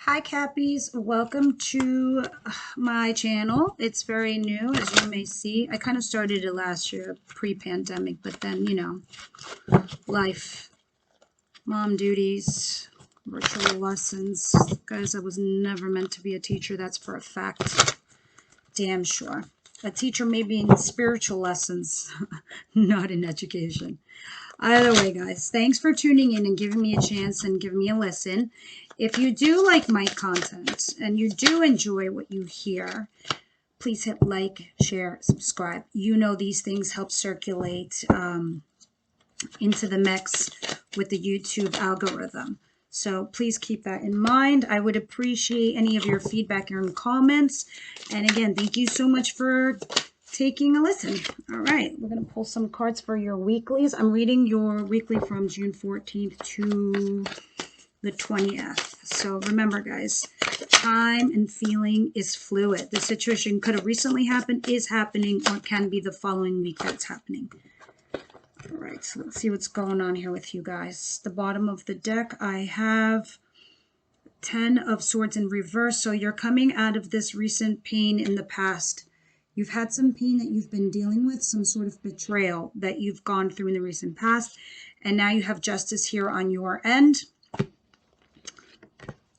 Hi Cappies, welcome to my channel. It's very new, as you may see. I kind of started it last year, pre-pandemic, but then, life, mom duties, virtual lessons. Guys, I was never meant to be a teacher, that's for a fact. Damn sure. A teacher may be in spiritual lessons, not in education. Either way, guys, thanks for tuning in and giving me a chance and giving me a listen. If you do like my content and you do enjoy what you hear, please hit like, share, subscribe. You know these things help circulate into the mix with the YouTube algorithm. So please keep that in mind. I would appreciate any of your feedback and comments. And again, thank you so much for taking a listen. All right, we're going to pull some cards for your weeklies. I'm reading your weekly from June 14th to the 20th. So remember, guys, time and feeling is fluid. The situation could have recently happened, is happening, or it can be the following week that's happening. All right, so let's see what's going on here with you guys. The bottom of the deck, I have 10 of Swords in reverse. So you're coming out of this recent pain in the past. You've had some pain that you've been dealing with, some sort of betrayal that you've gone through in the recent past. And now you have justice here on your end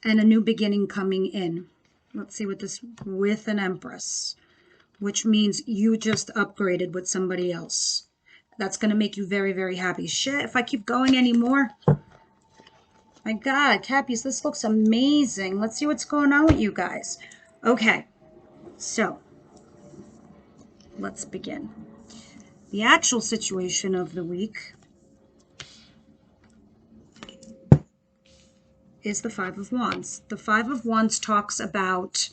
and a new beginning coming in. Let's see what this, with an Empress, which means you just upgraded with somebody else. That's going to make you very, very happy. Shit, if I keep going anymore. My God, Cappies, this looks amazing. Let's see what's going on with you guys. Okay, so let's begin. The actual situation of the week is the Five of Wands. The Five of Wands talks about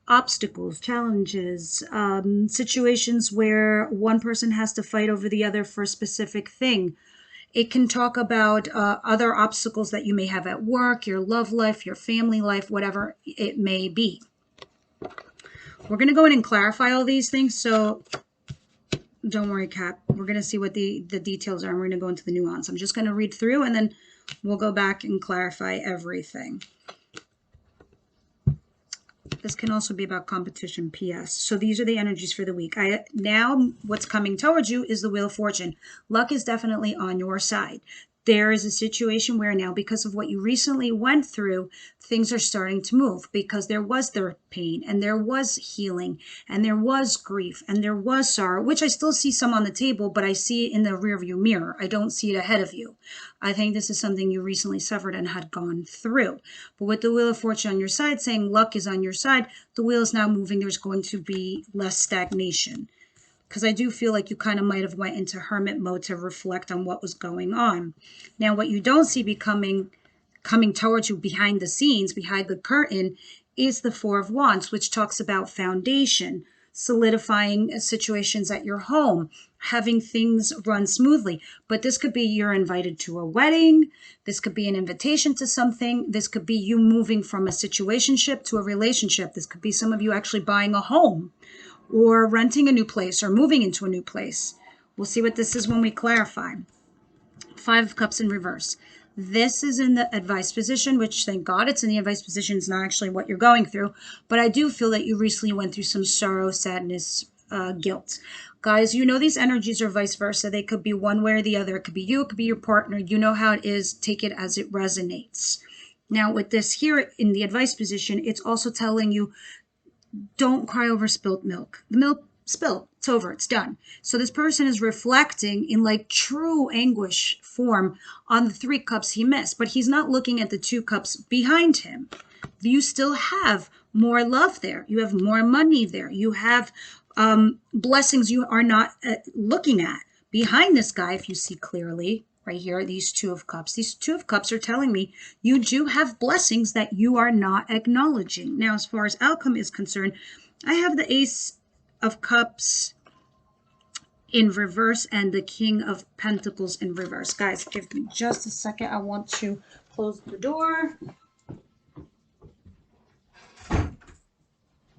obstacles, challenges, situations where one person has to fight over the other for a specific thing. It can talk about other obstacles that you may have at work, your love life, your family life, whatever it may be. We're going to go in and clarify all these things, so don't worry, Cap. We're going to see what the details are, and we're going to go into the nuance. I'm just going to read through, and then we'll go back and clarify everything. This can also be about competition, P.S. So these are the energies for the week. Now what's coming towards you is the Wheel of Fortune. Luck is definitely on your side. There is a situation where now, because of what you recently went through, things are starting to move, because there was their pain and there was healing and there was grief and there was sorrow, which I still see some on the table, but I see it in the rearview mirror. I don't see it ahead of you. I think this is something you recently suffered and had gone through. But with the Wheel of Fortune on your side, saying luck is on your side, the wheel is now moving. There's going to be less stagnation. Because I do feel like you kind of might have went into hermit mode to reflect on what was going on. Now, what you don't see coming towards you behind the scenes, behind the curtain, is the Four of Wands, which talks about foundation, solidifying situations at your home, having things run smoothly. But this could be you're invited to a wedding. This could be an invitation to something. This could be you moving from a situationship to a relationship. This could be some of you actually buying a home, or renting a new place, or moving into a new place. We'll see what this is when we clarify. Five of Cups in reverse. This is in the advice position, which thank God it's in the advice position. It's not actually what you're going through. But I do feel that you recently went through some sorrow, sadness, guilt. Guys, you know these energies are vice versa. They could be one way or the other. It could be you, it could be your partner. You know how it is. Take it as it resonates. Now with this here in the advice position, it's also telling you, don't cry over spilt milk. The milk spilled. It's over. It's done. So this person is reflecting in like true anguish form on the 3 cups he missed, but he's not looking at the 2 cups behind him. You still have more love there. You have more money there. You have blessings you are not looking at. Behind this guy, if you see clearly, right here, these 2 of Cups. These 2 of Cups are telling me you do have blessings that you are not acknowledging. Now, as far as outcome is concerned, I have the Ace of Cups in reverse and the King of Pentacles in reverse. Guys, give me just a second. I want to close the door.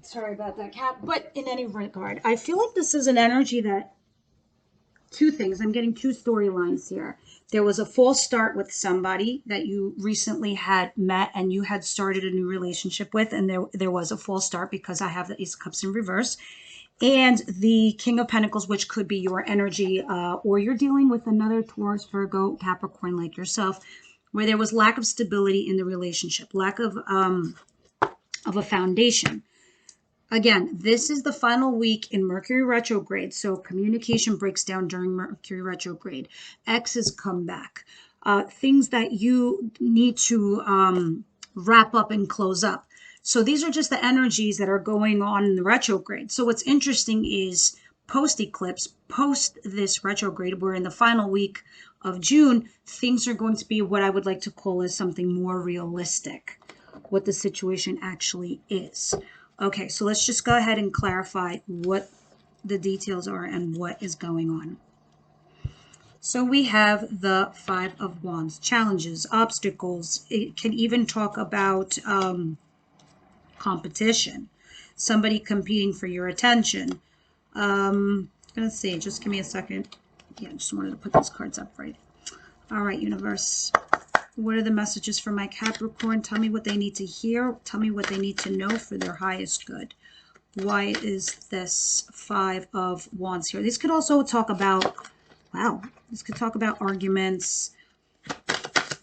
Sorry about that, Cat. But in any regard, I feel like this is an energy that two things. I'm getting two storylines here. There was a false start with somebody that you recently had met and you had started a new relationship with, and there was a false start because I have the Ace of Cups in reverse. And the King of Pentacles, which could be your energy, or you're dealing with another Taurus, Virgo, Capricorn like yourself, where there was lack of stability in the relationship, lack of a foundation. Again, this is the final week in Mercury retrograde, so communication breaks down during Mercury retrograde. Exes come back. Things that you need to wrap up and close up. So these are just the energies that are going on in the retrograde. So what's interesting is post-eclipse, post this retrograde, we're in the final week of June, things are going to be what I would like to call as something more realistic, what the situation actually is. Okay, so let's just go ahead and clarify what the details are and what is going on. So we have the Five of Wands, challenges, obstacles. It can even talk about competition, somebody competing for your attention. Let's see, just give me a second. Yeah, I just wanted to put these cards up right. All right, universe. What are the messages for my Capricorn? Tell me what they need to hear. Tell me what they need to know for their highest good. Why is this Five of Wands here? This could also talk about, wow, this could talk about arguments,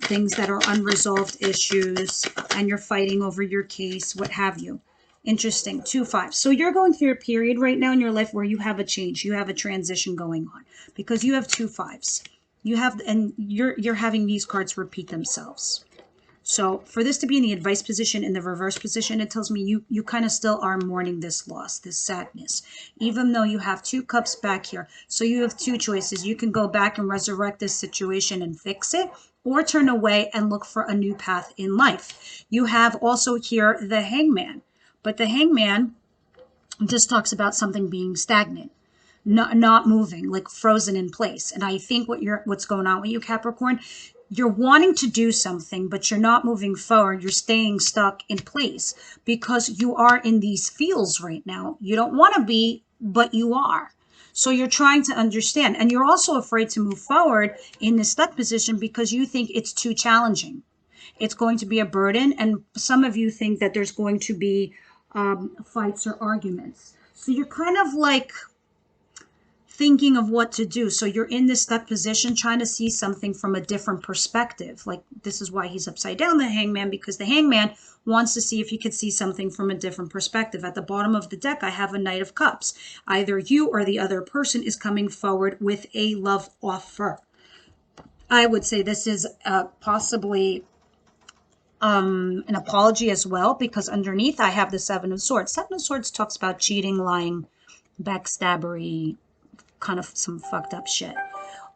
things that are unresolved issues, and you're fighting over your case, what have you. Interesting. 2 5. So you're going through a period right now in your life where you have a change. You have a transition going on because you have 2 5s. You have, and you're having these cards repeat themselves. So for this to be in the advice position, in the reverse position, it tells me you kind of still are mourning this loss, this sadness, even though you have 2 cups back here. So you have 2 choices. You can go back and resurrect this situation and fix it, or turn away and look for a new path in life. You have also here the Hangman, but the Hangman just talks about something being stagnant. Not moving, like frozen in place. And I think what's going on with you, Capricorn, you're wanting to do something, but you're not moving forward. You're staying stuck in place because you are in these feels right now. You don't want to be, but you are. So you're trying to understand. And you're also afraid to move forward in this stuck position because you think it's too challenging. It's going to be a burden. And some of you think that there's going to be fights or arguments. So you're kind of like thinking of what to do. So you're in this stuck position trying to see something from a different perspective. Like this is why he's upside down, the Hangman, because the Hangman wants to see if he could see something from a different perspective. At the bottom of the deck, I have a Knight of Cups. Either you or the other person is coming forward with a love offer. I would say this is possibly an apology as well, because underneath I have the Seven of Swords. Seven of Swords talks about cheating, lying, backstabbery, kind of some fucked up shit.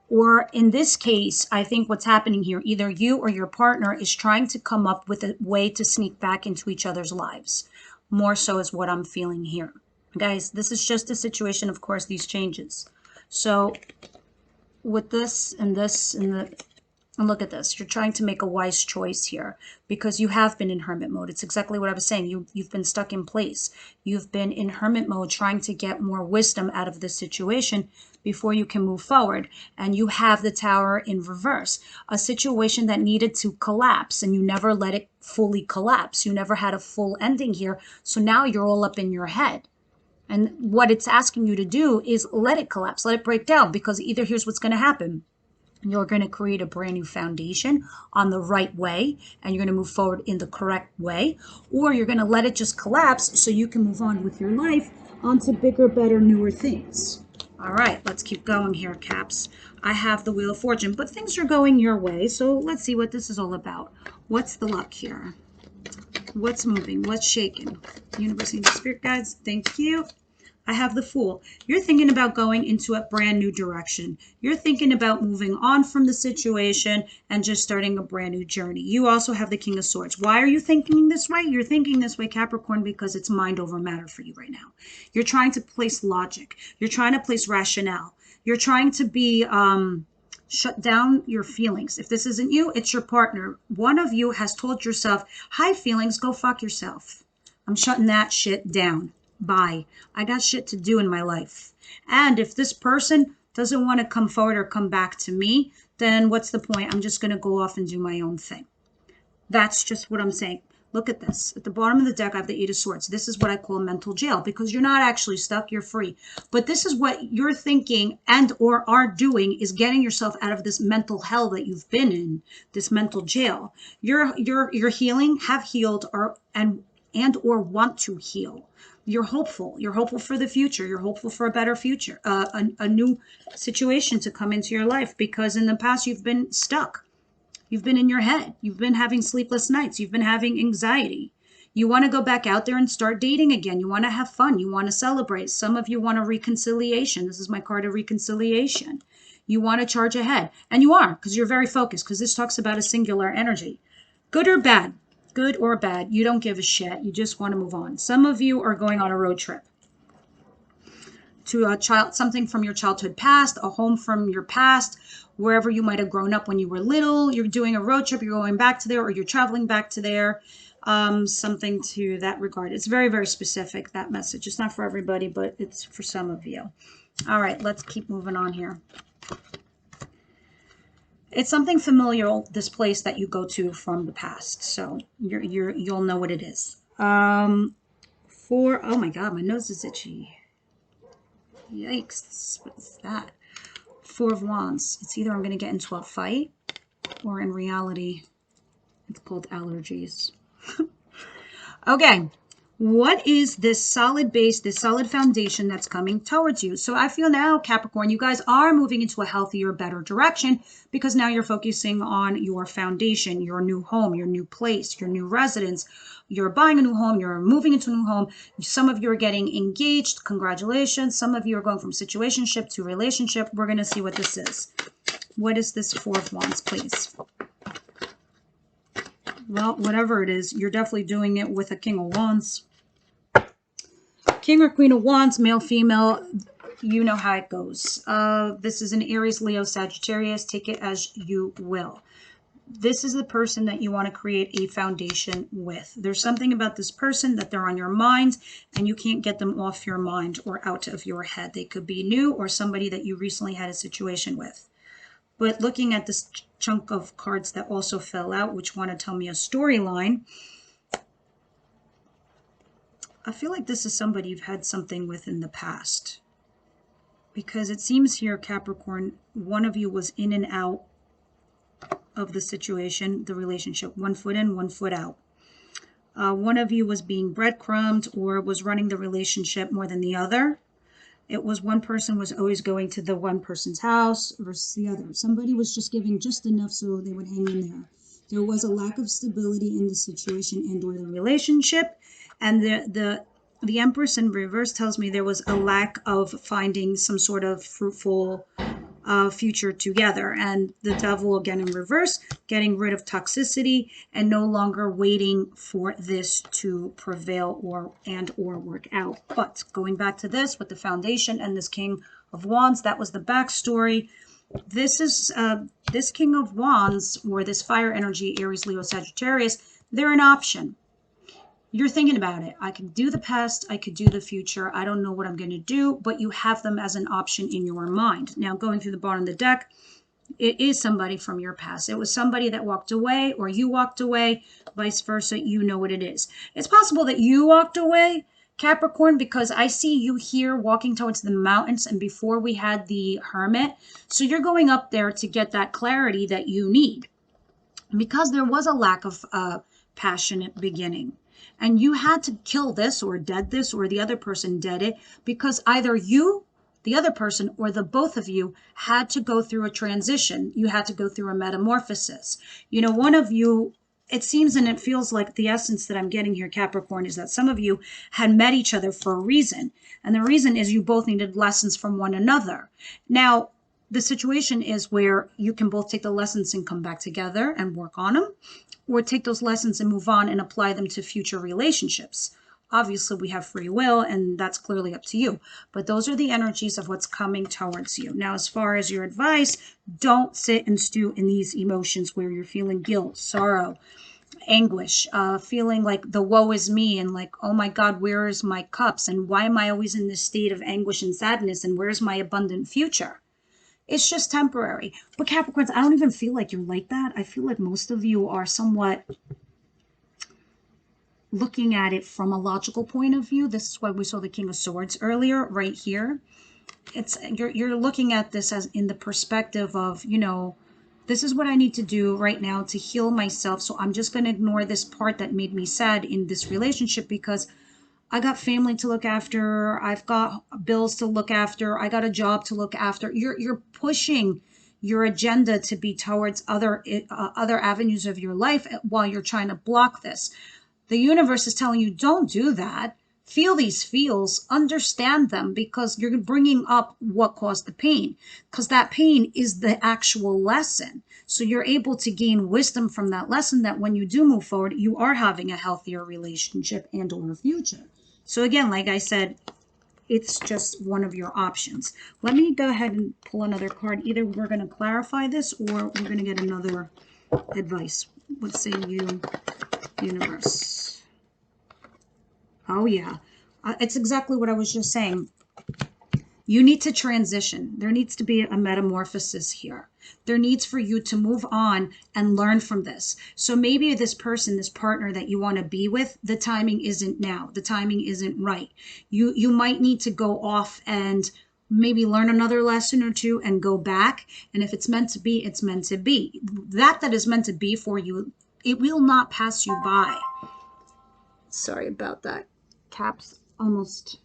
Or in this case, I think what's happening here, either you or your partner is trying to come up with a way to sneak back into each other's lives. More so is what I'm feeling here. Guys, this is just a situation, of course, these changes. So with this and this and look at this, you're trying to make a wise choice here because you have been in hermit mode. It's exactly what I was saying. You've been stuck in place. You've been in hermit mode trying to get more wisdom out of this situation before you can move forward. And you have the Tower in reverse, a situation that needed to collapse and you never let it fully collapse. You never had a full ending here. So now you're all up in your head. And what it's asking you to do is let it collapse, let it break down, because either here's what's going to happen. You're going to create a brand new foundation on the right way, and you're going to move forward in the correct way, or you're going to let it just collapse so you can move on with your life onto bigger, better, newer things. All right, let's keep going here, Caps. I have the Wheel of Fortune, but things are going your way, so let's see what this is all about. What's the luck here? What's moving? What's shaking? Universe and Spirit Guides, thank you. I have the Fool. You're thinking about going into a brand new direction. You're thinking about moving on from the situation and just starting a brand new journey. You also have the King of Swords. Why are you thinking this way? You're thinking this way, Capricorn, because it's mind over matter for you right now. You're trying to place logic. You're trying to place rationale. You're trying to be shut down your feelings. If this isn't you, it's your partner. One of you has told yourself, hi feelings, go fuck yourself. I'm shutting that shit down. Bye. I got shit to do in my life. And if this person doesn't want to come forward or come back to me, then what's the point? I'm just going to go off and do my own thing. That's just what I'm saying. Look at this. At the bottom of the deck, I have the Eight of Swords. This is what I call mental jail, because you're not actually stuck. You're free. But this is what you're thinking and or are doing, is getting yourself out of this mental hell that you've been in, this mental jail. You're healing, have healed, or want to heal. You're hopeful. You're hopeful for the future. You're hopeful for a better future, a new situation to come into your life, because in the past you've been stuck. You've been in your head. You've been having sleepless nights. You've been having anxiety. You want to go back out there and start dating again. You want to have fun. You want to celebrate. Some of you want a reconciliation. This is my card of reconciliation. You want to charge ahead. And you are, because you're very focused, because this talks about a singular energy. Good or bad? Good or bad? You don't give a shit. You just want to move on. Some of you are going on a road trip to a child, something from your childhood past, a home from your past, wherever you might have grown up when you were little. You're doing a road trip, you're going back to there, or you're traveling back to there, something to that regard. It's very, very specific, that message. It's not for everybody, but it's for some of you. All right, let's keep moving on here. It's something familiar, this place that you go to from the past, so you'll know what it is. Oh my God, my nose is itchy. Yikes, what is that? Four of Wands. It's either I'm going to get into a fight, or in reality, it's called allergies. Okay, what is this solid base, this solid foundation that's coming towards you? So I feel now, Capricorn, you guys are moving into a healthier, better direction, because now you're focusing on your foundation, your new home, your new place, your new residence. You're buying a new home, you're moving into a new home. Some of you are getting engaged. Congratulations. Some of you are going from situationship to relationship. We're going to see what this is. What is this Four of Wands, please? Well, whatever it is, you're definitely doing it with a King of Wands. King or Queen of Wands, male, female, you know how it goes. This is an Aries, Leo, Sagittarius. Take it as you will. This is the person that you want to create a foundation with. There's something about this person that they're on your mind, and you can't get them off your mind or out of your head. They could be new or somebody that you recently had a situation with. But looking at this chunk of cards that also fell out, which want to tell me a storyline, I feel like this is somebody you've had something with in the past. Because it seems here, Capricorn, one of you was in and out of the situation, the relationship. One foot in, one foot out. One of you was being breadcrumbed or was running the relationship more than the other. It was one person was always going to the one person's house versus the other. Somebody was just giving just enough so they would hang in there. There was a lack of stability in the situation and or the relationship. And the Empress in reverse tells me there was a lack of finding some sort of fruitful future together. And the Devil again in reverse, getting rid of toxicity and no longer waiting for this to prevail or work out. But going back to this with the foundation and this King of Wands, that was the backstory. This is this King of Wands, or this fire energy, Aries, Leo, Sagittarius, they're an option. You're thinking about it. I could do the past. I could do the future. I don't know what I'm going to do, but you have them as an option in your mind. Now, going through the bottom of the deck, it is somebody from your past. It was somebody that walked away or you walked away, vice versa. You know what it is. It's possible that you walked away, Capricorn, because I see you here walking towards the mountains and before we had the Hermit. So you're going up there to get that clarity that you need because there was a lack of passionate beginning. And you had to kill this or dead this or the other person dead it because either you, the other person, or the both of you had to go through a transition. You had to go through a metamorphosis. You know, one of you, it seems and it feels like the essence that I'm getting here, Capricorn, is that some of you had met each other for a reason. And the reason is you both needed lessons from one another. Now, the situation is where you can both take the lessons and come back together and work on them, or take those lessons and move on and apply them to future relationships. Obviously, we have free will, and that's clearly up to you. But those are the energies of what's coming towards you. Now, as far as your advice, don't sit and stew in these emotions where you're feeling guilt, sorrow, anguish, feeling like the woe is me and like, oh my God, where is my cups? And why am I always in this state of anguish and sadness? And where's my abundant future? It's just temporary. But Capricorns, I don't even feel like you're like that. I feel like most of you are somewhat looking at it from a logical point of view. This is why we saw the King of Swords earlier, right here. It's you're looking at this as in the perspective of, you know, this is what I need to do right now to heal myself. So I'm just going to ignore this part that made me sad in this relationship because I got family to look after. I've got bills to look after. I got a job to look after. You're pushing your agenda to be towards other avenues of your life while you're trying to block this. The universe is telling you, don't do that. Feel these feels, understand them, because you're bringing up what caused the pain, because that pain is the actual lesson. So you're able to gain wisdom from that lesson, that when you do move forward, you are having a healthier relationship and or a future. So again, like I said, it's just one of your options. Let me go ahead and pull another card. Either we're going to clarify this or we're going to get another advice. What say you, universe? Oh, yeah. It's exactly what I was just saying. You need to transition. There needs to be a metamorphosis here. There needs for you to move on and learn from this. So maybe this person, this partner that you want to be with, the timing isn't now. The timing isn't right. You might need to go off and maybe learn another lesson or two and go back. And if it's meant to be, it's meant to be. That is meant to be for you, it will not pass you by. Sorry about that. Caps almost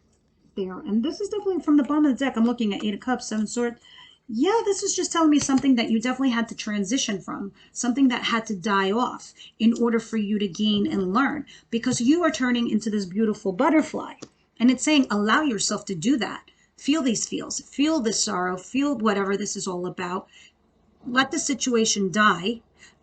there. And this is definitely from the bottom of the deck. I'm looking at 8 of Cups, 7 of Swords. Yeah, this is just telling me something that you definitely had to transition from, something that had to die off in order for you to gain and learn, because you are turning into this beautiful butterfly. And it's saying, allow yourself to do that. Feel these feels, feel the sorrow, feel whatever this is all about. Let the situation die.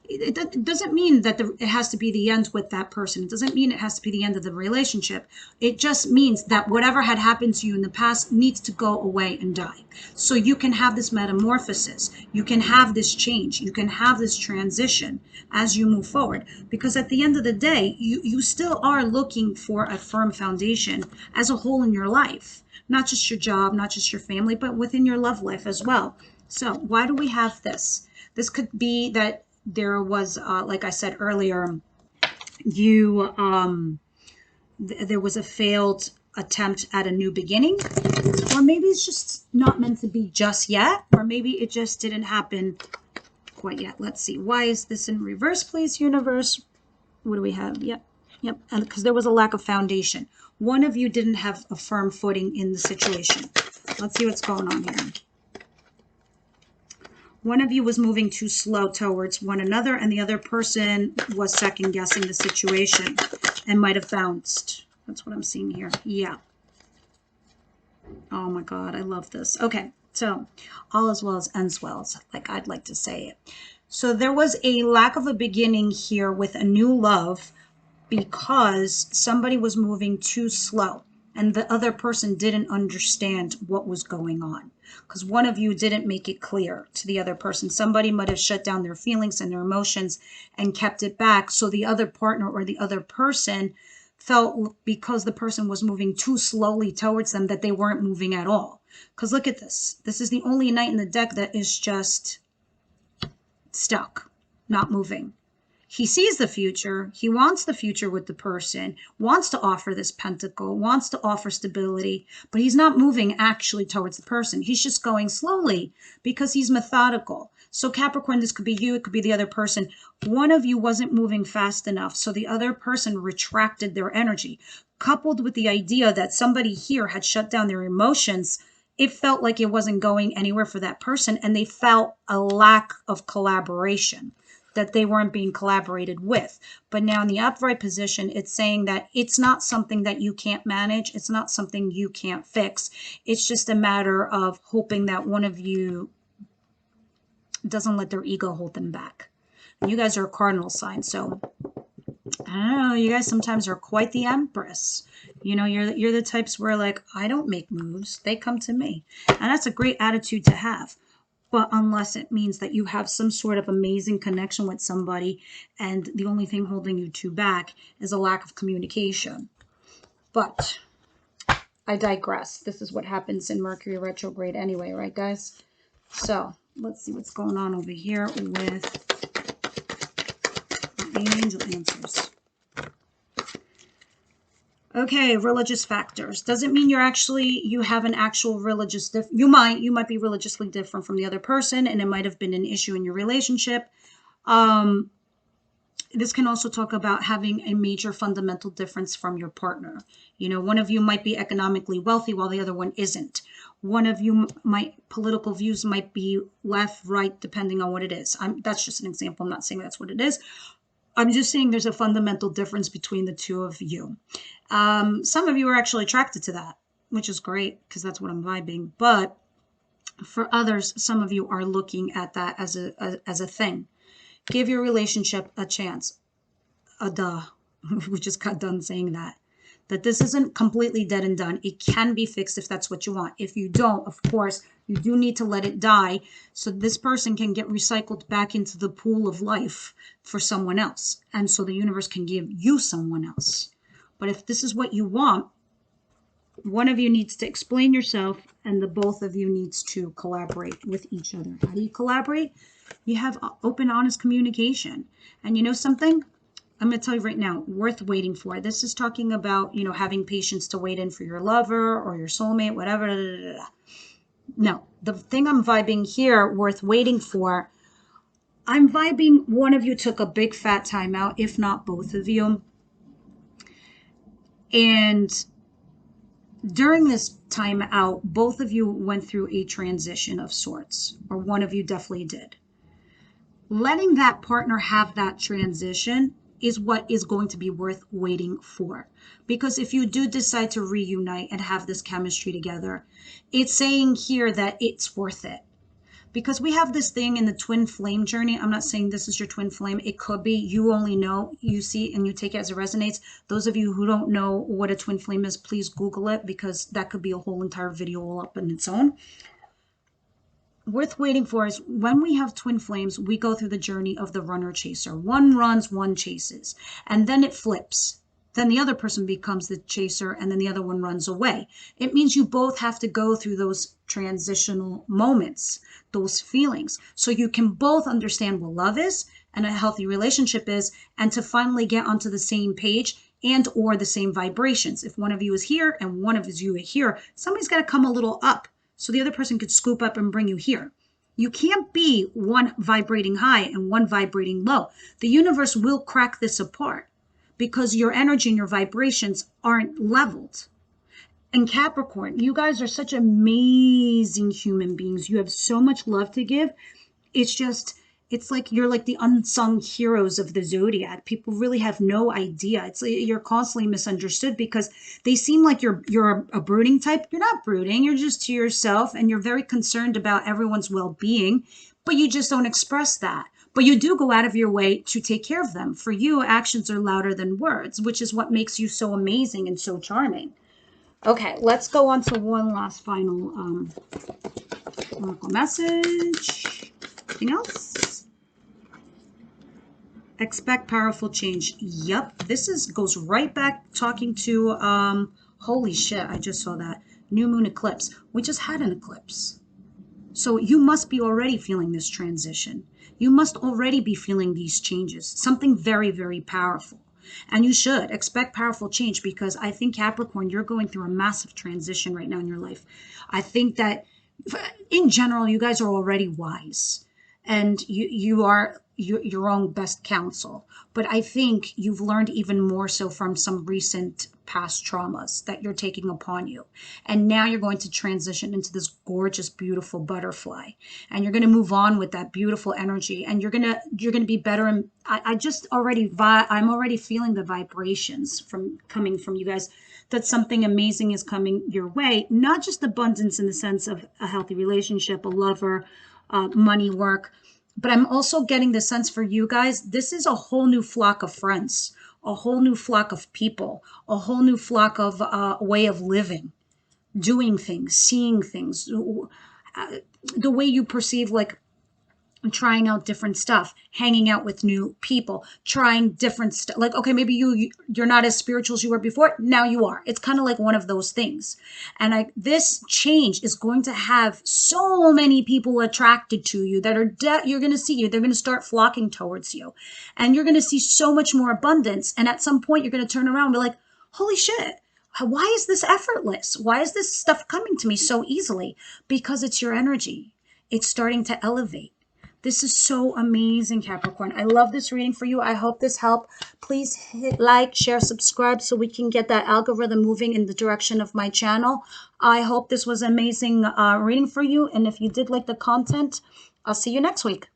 It doesn't mean that it has to be the end with that person. It doesn't mean it has to be the end of the relationship. It just means that whatever had happened to you in the past needs to go away and die. So you can have this metamorphosis. You can have this change. You can have this transition as you move forward. Because at the end of the day, you still are looking for a firm foundation as a whole in your life. Not just your job, not just your family, but within your love life as well. So why do we have this? This could be that there was, like I said earlier, there was a failed attempt at a new beginning, or maybe it's just not meant to be just yet, or maybe it just didn't happen quite yet. Let's see. Why is this in reverse, please, universe? What do we have? Yep. And because there was a lack of foundation. One of you didn't have a firm footing in the situation. Let's see what's going on here. One of you was moving too slow towards one another, and the other person was second guessing the situation and might have bounced. That's what I'm seeing here. Yeah. Oh my God, I love this. Okay, so all as well as ends well, like I'd like to say it. So there was a lack of a beginning here with a new love because somebody was moving too slow and the other person didn't understand what was going on. Because one of you didn't make it clear to the other person. Somebody might have shut down their feelings and their emotions and kept it back. So the other partner or the other person felt, because the person was moving too slowly towards them, that they weren't moving at all. Because look at this. This is the only knight in the deck that is just stuck, not moving. He sees the future. He wants the future with the person, wants to offer this pentacle, wants to offer stability, but he's not moving actually towards the person. He's just going slowly because he's methodical. So Capricorn, this could be you, it could be the other person. One of you wasn't moving fast enough, so the other person retracted their energy. Coupled with the idea that somebody here had shut down their emotions, it felt like it wasn't going anywhere for that person, and they felt a lack of collaboration, that they weren't being collaborated with. But now in the upright position, it's saying that it's not something that you can't manage. It's not something you can't fix. It's just a matter of hoping that one of you doesn't let their ego hold them back. And you guys are a cardinal sign, so I don't know, you guys sometimes are quite the empress. You know, you're the types where, like, I don't make moves. They come to me. And that's a great attitude to have. But unless it means that you have some sort of amazing connection with somebody and the only thing holding you two back is a lack of communication. But I digress. This is what happens in Mercury retrograde anyway, right, guys? So let's see what's going on over here with angel answers. Okay, religious factors. Doesn't mean you have an actual religious, you might be religiously different from the other person, and it might have been an issue in your relationship. This can also talk about having a major fundamental difference from your partner. You know, one of you might be economically wealthy while the other one isn't. One of you political views might be left, right, depending on what it is. That's just an example. I'm not saying that's what it is. I'm just saying there's a fundamental difference between the two of you. Some of you are actually attracted to that, which is great because that's what I'm vibing. But for others, some of you are looking at that as a thing. Give your relationship a chance. We just got done saying that. That this isn't completely dead and done. It can be fixed if that's what you want. If you don't, of course, you do need to let it die so this person can get recycled back into the pool of life for someone else. And so the universe can give you someone else. But if this is what you want, one of you needs to explain yourself and the both of you needs to collaborate with each other. How do you collaborate? You have open, honest communication. And you know something? I'm going to tell you right now, worth waiting for. This is talking about, you know, having patience to wait in for your lover or your soulmate, whatever. No, the thing I'm vibing here, worth waiting for, I'm vibing one of you took a big fat time out, if not both of you. And during this time out, both of you went through a transition of sorts, or one of you definitely did. Letting that partner have that transition is what is going to be worth waiting for. Because if you do decide to reunite and have this chemistry together, it's saying here that it's worth it. Because we have this thing in the twin flame journey. I'm not saying this is your twin flame. It could be. You only know, you see, and you take it as it resonates. Those of you who don't know what a twin flame is, please Google it, because that could be a whole entire video all up in its own. Worth waiting for is when we have twin flames, we go through the journey of the runner chaser. One runs, one chases, and then it flips. Then the other person becomes the chaser, and then the other one runs away. It means you both have to go through those transitional moments, those feelings, so you can both understand what love is and a healthy relationship is, and to finally get onto the same page and or the same vibrations. If one of you is here and one of you is here, somebody's got to come a little up so the other person could scoop up and bring you here. You can't be one vibrating high and one vibrating low. The universe will crack this apart because your energy and your vibrations aren't leveled. And Capricorn, you guys are such amazing human beings. You have so much love to give. It's like you're like the unsung heroes of the zodiac. People really have no idea. It's like you're constantly misunderstood because they seem like you're a brooding type. You're not brooding. You're just to yourself, and you're very concerned about everyone's well-being, but you just don't express that. But you do go out of your way to take care of them. For you, actions are louder than words, which is what makes you so amazing and so charming. Okay, let's go on to one last final oracle message. Anything else? Expect powerful change. Yep, this goes right back talking to holy shit, I just saw that. New moon eclipse. We just had an eclipse. So you must be already feeling this transition. You must already be feeling these changes. Something very, very powerful. And you should expect powerful change, because I think, Capricorn, you're going through a massive transition right now in your life. I think that in general, you guys are already wise, and you are your own best counsel. But I think you've learned even more so from some recent past traumas that you're taking upon you. And now you're going to transition into this gorgeous, beautiful butterfly. And you're going to move on with that beautiful energy. And you're going to be better. And I'm already feeling the vibrations coming from you guys, that something amazing is coming your way. Not just abundance in the sense of a healthy relationship, a lover, money, work. But I'm also getting the sense for you guys, this is a whole new flock of friends, a whole new flock of people, a whole new flock of way of living, doing things, seeing things, the way you perceive, like, trying out different stuff, hanging out with new people, trying different stuff. Like, okay, maybe you're not as spiritual as you were before. Now you are. It's kind of like one of those things. And this change is going to have so many people attracted to you that are you're going to see you. They're going to start flocking towards you, and you're going to see so much more abundance. And at some point, you're going to turn around and be like, "Holy shit! Why is this effortless? Why is this stuff coming to me so easily?" Because it's your energy. It's starting to elevate. This is so amazing, Capricorn. I love this reading for you. I hope this helped. Please hit like, share, subscribe so we can get that algorithm moving in the direction of my channel. I hope this was an amazing reading for you. And if you did like the content, I'll see you next week.